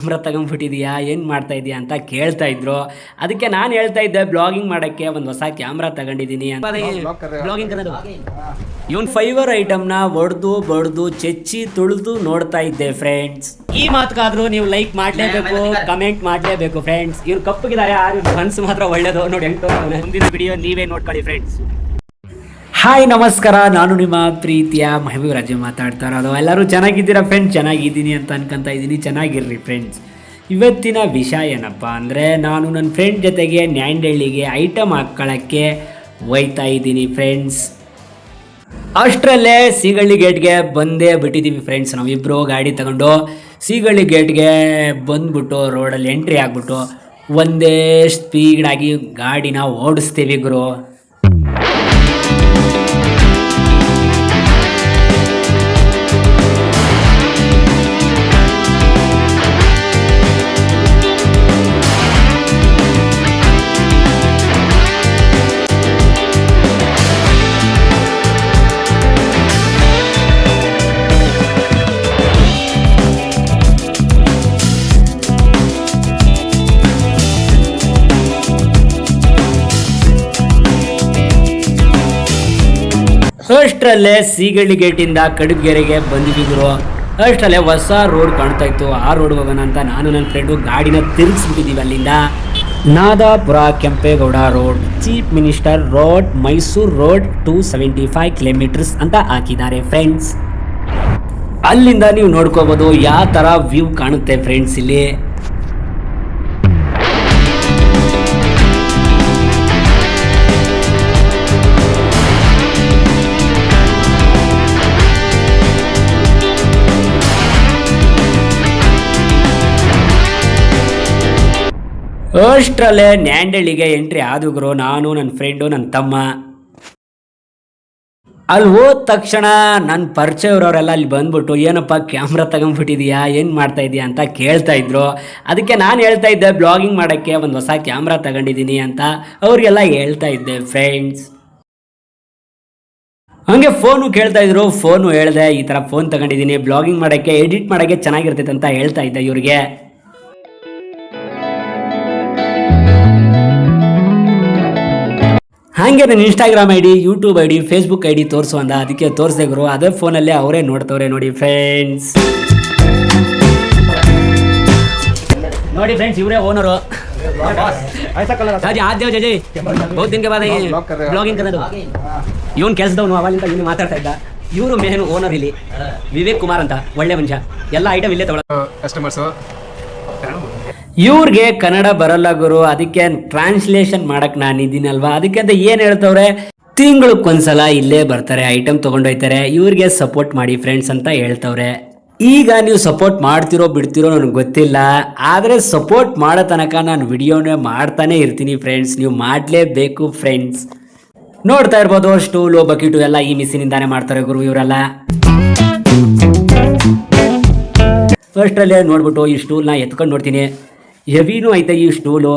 Camera ತಗೊಂಡ್ಬಿಟ್ಟಿದೀಯಾ, ಏನು ಮಾಡ್ತಾ ಇದೀಯಾ ಅಂತ ಕೇಳ್ತಾ ಇದ್ರು. ಅದಕ್ಕೆ ನಾನು ಹೇಳ್ತಾ ಇದ್ದೆ ಬ್ಲಾಗಿಂಗ್ ಮಾಡೋಕ್ಕೆ ಒಂದು ಹೊಸ ಕ್ಯಾಮ್ರಾ ತಗೊಂಡಿದ್ದೀನಿ ಅಂತ. ಬ್ಲಾಗಿಂಗ್ ಅನ್ನೋದು ಇವನ್ ಫೈವರ್ ಐಟಮ್ನ ಒಡೆದು ಬಡ್ದು ಚೆಚ್ಚಿ ತುಳಿದು ನೋಡ್ತಾ ಇದ್ದೆ ಫ್ರೆಂಡ್ಸ್. ಈ ಮಾತುಗಾದ್ರೂ ನೀವು ಲೈಕ್ ಮಾಡಲೇಬೇಕು, ಕಮೆಂಟ್ ಮಾಡಲೇಬೇಕು ಫ್ರೆಂಡ್ಸ್. ಇವ್ರು ಕಪ್ಪಗಿದ್ದಾರೆ, ಮನ್ಸು ಮಾತ್ರ ಒಳ್ಳೇದು ನೋಡಿ. ಮುಂದಿನ ವಿಡಿಯೋ ನೀವೇ ನೋಡ್ಕೊಳ್ಳಿ ಫ್ರೆಂಡ್ಸ್. ಹಾಯ್ ನಮಸ್ಕಾರ, ನಾನು ನಿಮ್ಮ ಪ್ರೀತಿಯ ಮಹಬೂಬ್ ರಾಜು ಮಾತಾಡ್ತಾ ಇರೋದು. ಎಲ್ಲರೂ ಚೆನ್ನಾಗಿದ್ದೀರಾ ಫ್ರೆಂಡ್ಸ್? ಚೆನ್ನಾಗಿದ್ದೀನಿ ಅಂತ ಅನ್ಕೊತಾ ಇದ್ದೀನಿ. ಚೆನ್ನಾಗಿರ್ರಿ ಫ್ರೆಂಡ್ಸ್. ಇವತ್ತಿನ ವಿಷಯ ಏನಪ್ಪ ಅಂದರೆ, ನಾನು ನನ್ನ ಫ್ರೆಂಡ್ ಜೊತೆಗೆ ನ್ಯಾಂಡಹಳ್ಳಿಗೆ ಐಟಮ್ ಹಾಕ್ಕೊಳ್ಳೋಕ್ಕೆ ಹೋಯ್ತಾ ಇದ್ದೀನಿ ಫ್ರೆಂಡ್ಸ್. ಅಷ್ಟರಲ್ಲೇ ಸೀಗಳ್ಳಿ ಗೇಟ್ಗೆ ಬಂದೇ ಬಿಟ್ಟಿದ್ದೀವಿ ಫ್ರೆಂಡ್ಸ್. ನಾವಿಬ್ಬರು ಗಾಡಿ ತಗೊಂಡು ಸೀಗಳ್ಳಿ ಗೇಟ್ಗೆ ಬಂದ್ಬಿಟ್ಟು ರೋಡಲ್ಲಿ ಎಂಟ್ರಿ ಆಗಿಬಿಟ್ಟು ಒಂದೇ ಸ್ಪೀಡಾಗಿ ಗಾಡಿನ ಓಡಿಸ್ತೀವಿ ಗುರು. ಅಷ್ಟರಲ್ಲೇ ಸೀಗಳ್ಳಿ ಗೇಟಿಂದ ಕಡುಗೆರೆಗೆ ಬಂದಿದ್ರು. ಅಷ್ಟರಲ್ಲೇ ಹೊಸ ರೋಡ್ ಕಾಣ್ತಾ ಇತ್ತು. ಆ ರೋಡ್ ಹೋಗೋಣ ಅಂತ ನಾನು ನನ್ನ ಫ್ರೆಂಡು ಗಾಡಿನ ತಿರುಗಿಸ್ಬಿಟ್ಟಿದ್ದೀವಿ. ಅಲ್ಲಿಂದ Nadapura Kempegowda road, chief minister road, Mysuru road 275 kilometres ಅಂತ ಹಾಕಿದ್ದಾರೆ ಫ್ರೆಂಡ್ಸ್. ಅಲ್ಲಿಂದ ನೀವು ನೋಡ್ಕೋಬೋದು ಯಾವ ಥರ ವ್ಯೂ ಕಾಣುತ್ತೆ ಫ್ರೆಂಡ್ಸ್. ಇಲ್ಲಿ ಅಷ್ಟರಲ್ಲೇ ನ್ಯಾಂಡಹಳ್ಳಿಗೆ ಎಂಟ್ರಿ ಆದುಗ್ರು. ನಾನು ನನ್ನ ಫ್ರೆಂಡು ನನ್ನ ತಮ್ಮ ಅಲ್ಲಿ ಹೋದ ತಕ್ಷಣ ನನ್ನ ಪರಿಚಯವ್ರವರೆಲ್ಲ ಅಲ್ಲಿ ಬಂದ್ಬಿಟ್ಟು ಏನಪ್ಪ ಕ್ಯಾಮ್ರಾ ತಗೊಂಡ್ಬಿಟ್ಟಿದೀಯಾ, ಏನು ಮಾಡ್ತಾ ಇದೀಯಾ ಅಂತ ಕೇಳ್ತಾ ಇದ್ರು. ಅದಕ್ಕೆ ನಾನು ಹೇಳ್ತಾ ಇದ್ದೆ ಬ್ಲಾಗಿಂಗ್ ಮಾಡೋಕ್ಕೆ ಒಂದು ಹೊಸ ಕ್ಯಾಮ್ರಾ ತಗೊಂಡಿದ್ದೀನಿ ಅಂತ ಅವ್ರಿಗೆಲ್ಲ ಹೇಳ್ತಾ ಇದ್ದೆ ಫ್ರೆಂಡ್ಸ್. ಹಂಗೆ ಫೋನು ಕೇಳ್ತಾ ಇದ್ರು. ಫೋನು ಹೇಳಿದೆ, ಈ ಥರ ಫೋನ್ ತಗೊಂಡಿದ್ದೀನಿ, ಬ್ಲಾಗಿಂಗ್ ಮಾಡೋಕ್ಕೆ ಎಡಿಟ್ ಮಾಡೋಕ್ಕೆ ಚೆನ್ನಾಗಿರ್ತೈತೆ ಅಂತ ಹೇಳ್ತಾ ಇದ್ದೆ ಇವ್ರಿಗೆ. ಹಾಗೆ ನನ್ನ Instagram ID, YouTube ID, Facebook ID ತೋರಿಸು ಅಂದ. ಅದಕ್ಕೆ ತೋರಿಸಿದೆ ಗುರು. ಅದೇ ಫೋನಲ್ಲೇ ಅವರೇ ನೋಡ್ತವ್ರೆ ನೋಡಿ ಫ್ರೆಂಡ್ಸ್. ನೋಡಿ ಫ್ರೆಂಡ್ಸ್, ಇವರೇ ಓನರು. ಆದ್ಯ ಜೈ ಬಹುತ್ ದಿನ ಬಾದ ಬ್ಲಾಗಿಂಗ್ ಅನ್ನೋದು ಇವನ್ ಕೆಲಸದವನು. ಅವಾಗಿಂದ ಇವನು ಮಾತಾಡ್ತಾ ಇದ್ದ. ಇವರು ಮೇನ್ ಓನರ್ ಇಲ್ಲಿ, ವಿವೇಕ್ ಕುಮಾರ್ ಅಂತ, ಒಳ್ಳೆ ಮನುಷ್ಯ. ಎಲ್ಲ ಐಟಮ್ ಇಲ್ಲೇ ತಗೊಳ್ಳೋ ಕಸ್ಟಮರ್ಸ್. ಇವ್ರಿಗೆ ಕನ್ನಡ ಬರಲ್ಲ ಗುರು, ಅದಕ್ಕೆ ಟ್ರಾನ್ಸ್ಲೇಷನ್ ಮಾಡಕ್ ನಾನು ಇದ್ದೀನಲ್ವಾ. ಅದಕ್ಕೆ ಅಂತ ಏನು ಹೇಳ್ತವ್ರೆ, ತಿಂಗಳಕ್ಕೊಂದ್ಸಲ ಇಲ್ಲೇ ಬರ್ತಾರೆ, ಐಟಮ್ ತಗೊಂಡೋಯ್ತಾರೆ, ಇವ್ರಿಗೆ ಸಪೋರ್ಟ್ ಮಾಡಿ ಫ್ರೆಂಡ್ಸ್ ಅಂತ ಹೇಳ್ತವ್ರೆ. ಈಗ ನೀವು ಸಪೋರ್ಟ್ ಮಾಡ್ತಿರೋ ಬಿಡ್ತಿರೋ ನನಗೆ ಗೊತ್ತಿಲ್ಲ, ಆದರೆ ಸಪೋರ್ಟ್ ಮಾಡೋ ತನಕ ನಾನು ವಿಡಿಯೋನೇ ಮಾಡ್ತಾನೆ ಇರ್ತೀನಿ ಫ್ರೆಂಡ್ಸ್. ನೀವು ಮಾಡಲೇಬೇಕು ಫ್ರೆಂಡ್ಸ್. ನೋಡ್ತಾ ಇರ್ಬೋದು, ಸ್ಟೂಲು ಬಕೆಟು ಎಲ್ಲ ಈ ಮಿಷಿನಿಂದಾನೇ ಮಾಡ್ತಾರೆ ಗುರು ಇವರೆಲ್ಲ. ಫಸ್ಟಲ್ಲೇ ನೋಡ್ಬಿಟ್ಟು ಈ ಸ್ಟೂಲ್ನ ಎತ್ಕೊಂಡು ನೋಡ್ತೀನಿ. ಹೆವಿನೂ ಐತೆ ಈ ಸ್ಟೂಲು.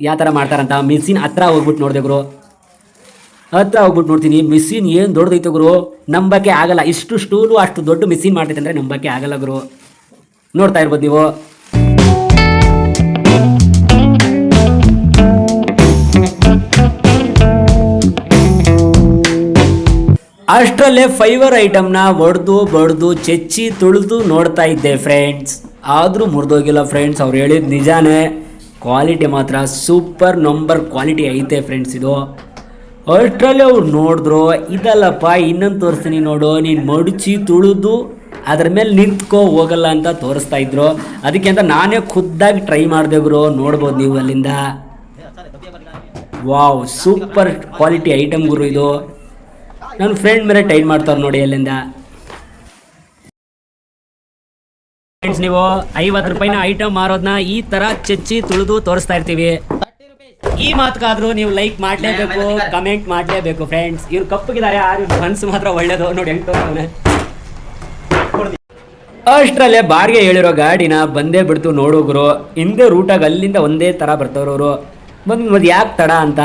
ಯಾವ ಥರ ಮಾಡ್ತಾರಂತ ಮಿಷಿನ್ ಹತ್ರ ಹೋಗ್ಬಿಟ್ಟು ನೋಡಿದೆ ಗುರು. ಹತ್ರ ಹೋಗ್ಬಿಟ್ಟು ನೋಡ್ತೀನಿ, ಮಿಷಿನ್ ಏನು ದೊಡ್ಡದೈತೆ ಗುರು, ನಂಬಕ್ಕೆ ಆಗಲ್ಲ. ಇಷ್ಟು ಸ್ಟೂಲು ಅಷ್ಟು ದೊಡ್ಡ ಮಿಷಿನ್ ಮಾಡ್ತೈತೆ ಅಂದರೆ ನಂಬಕ್ಕೆ ಆಗಲ್ಲ ಗುರು. ನೋಡ್ತಾ ಇರ್ಬೋದು ನೀವು. ಅಷ್ಟರಲ್ಲೇ ಫೈವರ್ ಐಟಮ್ನ ಒಡೆದು ಬಡ್ದು ಚೆಚ್ಚಿ ತುಳಿದು ನೋಡ್ತಾ ಇದ್ದೆ ಫ್ರೆಂಡ್ಸ್. ಆದರೂ ಮುರಿದೋಗಿಲ್ಲ ಫ್ರೆಂಡ್ಸ್. ಅವ್ರು ಹೇಳಿದ ನಿಜಾನೇ. ಕ್ವಾಲಿಟಿ ಮಾತ್ರ ಸೂಪರ್ ನಂಬರ್ ಕ್ವಾಲಿಟಿ ಐತೆ ಫ್ರೆಂಡ್ಸ್ ಇದು. ಅಷ್ಟರಲ್ಲೇ ಅವ್ರು ನೋಡಿದ್ರು, ಇದಲ್ಲಪ್ಪ ಇನ್ನೊಂದು ತೋರಿಸ್ತೀನಿ ನೋಡು, ನೀನು ಮಡಚಿ ತುಳಿದು ಅದ್ರ ಮೇಲೆ ನಿಂತ್ಕೋ ಹೋಗಲ್ಲ ಅಂತ ತೋರಿಸ್ತಾ ಇದ್ರು. ಅದಕ್ಕೆ ಅಂತ ನಾನೇ ಖುದ್ದಾಗಿ ಟ್ರೈ ಮಾಡಿದೆ ಗುರು. ನೋಡ್ಬೋದು ನೀವು ಅಲ್ಲಿಂದ. ವಾವ್, ಸೂಪರ್ ಕ್ವಾಲಿಟಿ ಐಟಮ್ ಗುರು ಇದು. ನನ್ನ ಫ್ರೆಂಡ್ ಮೇಲೆ ಟ್ರೈ ಮಾಡ್ತಾರೆ ನೋಡಿ ಅಲ್ಲಿಂದ. ಫ್ರೆಂಡ್ಸ್, ನೀವು 50 ರೂಪಾಯಿನ ಐಟಮ್ ಮಾರೋದನ್ನ ಈ ತರ ಚೆಚ್ಚಿ ತುಳಿದು ತೋರಿಸ್ತಾ ಇರ್ತೀವಿ. ಈ ಮಾತುಗಾದ್ರೂ ನೀವು ಲೈಕ್ ಮಾಡಲೇಬೇಕು, ಕಮೆಂಟ್ ಮಾಡಲೇಬೇಕು ಫ್ರೆಂಡ್ಸ್. ಇವ್ರು ಕಪ್ಪಗಿದ್ದಾರೆ, ಮನ್ಸು ಮಾತ್ರ ಒಳ್ಳೇದು ನೋಡಿ. ಅಷ್ಟರಲ್ಲೇ ಬಾರಿಗೆ ಹೇಳಿರೋ ಗಾಡಿನ ಬಂದೇ ಬಿಡ್ತು ನೋಡೋಗ್ರು. ಹಿಂದೆ ರೂಟಾಗಿ ಅಲ್ಲಿಂದ ಒಂದೇ ಥರ ಬರ್ತವ್ರವರು. ಬಂದು ಯಾಕೆ ತಡ ಅಂತ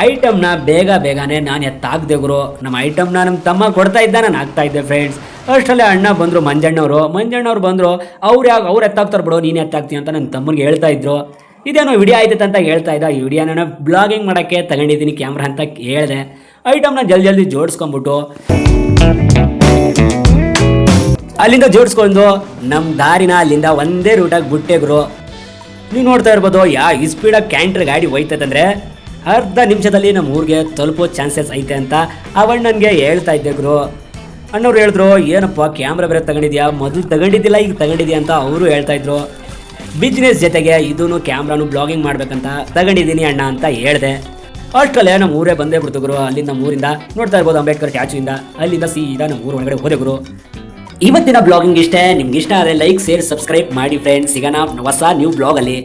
ಐಟಮ್ನ ಬೇಗನೆ ನಾನು ಎತ್ತಾಕ್ದೆ ಗುರು. ನಮ್ಮ ಐಟಮ್ನ ನಮ್ಮ ತಮ್ಮ ಕೊಡ್ತಾ ಇದ್ದ, ನಾನು ಆಗ್ತಾ ಇದ್ದೆ ಫ್ರೆಂಡ್ಸ್. ಅಷ್ಟರಲ್ಲೇ ಅಣ್ಣ ಬಂದರು, ಮಂಜಣ್ಣವ್ರು ಬಂದರು. ಅವ್ರು ಎತ್ತಾಕ್ತಾರೆ ಬಿಡು, ನೀನು ಎತ್ತಾಕ್ತೀನಿ ಅಂತ ನನ್ನ ತಮ್ಮನಿಗೆ ಹೇಳ್ತಾ ಇದ್ರು. ಇದೇನೋ ವಿಡಿಯೋ ಆಯ್ತೈತೆ ಅಂತ ಹೇಳ್ತಾ ಇದ್ದ. ಈ ವಿಡಿಯೋನ ಬ್ಲಾಗಿಂಗ್ ಮಾಡೋಕ್ಕೆ ತಗೊಂಡಿದ್ದೀನಿ ಕ್ಯಾಮ್ರಾ ಅಂತ ಹೇಳಿದೆ. ಐಟಮ್ನ ಜಲ್ದಿ ಜೋಡಿಸ್ಕೊಂಬಿಟ್ಟು ಅಲ್ಲಿಂದ ಜೋಡಿಸ್ಕೊಂಡು ನಮ್ಮ ದಾರಿನ ಅಲ್ಲಿಂದ ಒಂದೇ ರೂಟಾಗಿ ಬಿಟ್ಟೆಗ್ರು. ನೀವು ನೋಡ್ತಾ ಇರ್ಬೋದು ಈ ಸ್ಪೀಡಾಗಿ ಕ್ಯಾಂಟ್ರ್ ಗಾಡಿ ಹೋಯ್ತದಂದರೆ ಅರ್ಧ ನಿಮಿಷದಲ್ಲಿ ನಮ್ಮ ಊರಿಗೆ ತಲುಪೋ ಚಾನ್ಸಸ್ ಐತೆ ಅಂತ ಅವಣ್ಣನಿಗೆ ಹೇಳ್ತಾ ಇದ್ದೆ ಗುರು. ಅಣ್ಣವ್ರು ಹೇಳಿದ್ರು, ಏನಪ್ಪ ಕ್ಯಾಮ್ರಾ ಬೇರೆ ತಗೊಂಡಿದ್ಯಾ, ಮೊದಲು ತಗೊಂಡಿದ್ದಿಲ್ಲ ಈಗ ತಗೊಂಡಿದ್ಯಾ ಅಂತ ಅವರು ಹೇಳ್ತಾ ಇದ್ರು. ಬಿಸ್ನೆಸ್ ಜೊತೆಗೆ ಇದೂ ಕ್ಯಾಮ್ರಾನು ಬ್ಲಾಗಿಂಗ್ ಮಾಡ್ಬೇಕಂತ ತಗೊಂಡಿದ್ದೀನಿ ಅಣ್ಣ ಅಂತ ಹೇಳಿದೆ. ಅಷ್ಟಲ್ಲೇ ನಮ್ಮ ಊರೇ ಬಂದೇ ಬಿಡ್ತು ಗುರು. ಅಲ್ಲಿಂದ ನಮ್ಮೂರಿಂದ ನೋಡ್ತಾ ಇರ್ಬೋದು ಅಂಬೇಡ್ಕರ್ ಸ್ಟ್ಯಾಚುಯಿಂದ ಅಲ್ಲಿಂದ ಸೀದಾ ನಮ್ಮ ಊರು ಒಳಗಡೆ ಹೋದೆ ಗುರು. ಇವತ್ತಿನ ಬ್ಲಾಗಿಂಗ್ ಇಷ್ಟೇ. ನಿಮ್ಗೆ ಇಷ್ಟ ಆದರೆ ಲೈಕ್, ಶೇರ್, ಸಬ್ಸ್ಕ್ರೈಬ್ ಮಾಡಿ ಫ್ರೆಂಡ್ಸ್. ಸಿಗೋಣ ಹೊಸ ನ್ಯೂ ಬ್ಲಾಗಲ್ಲಿ.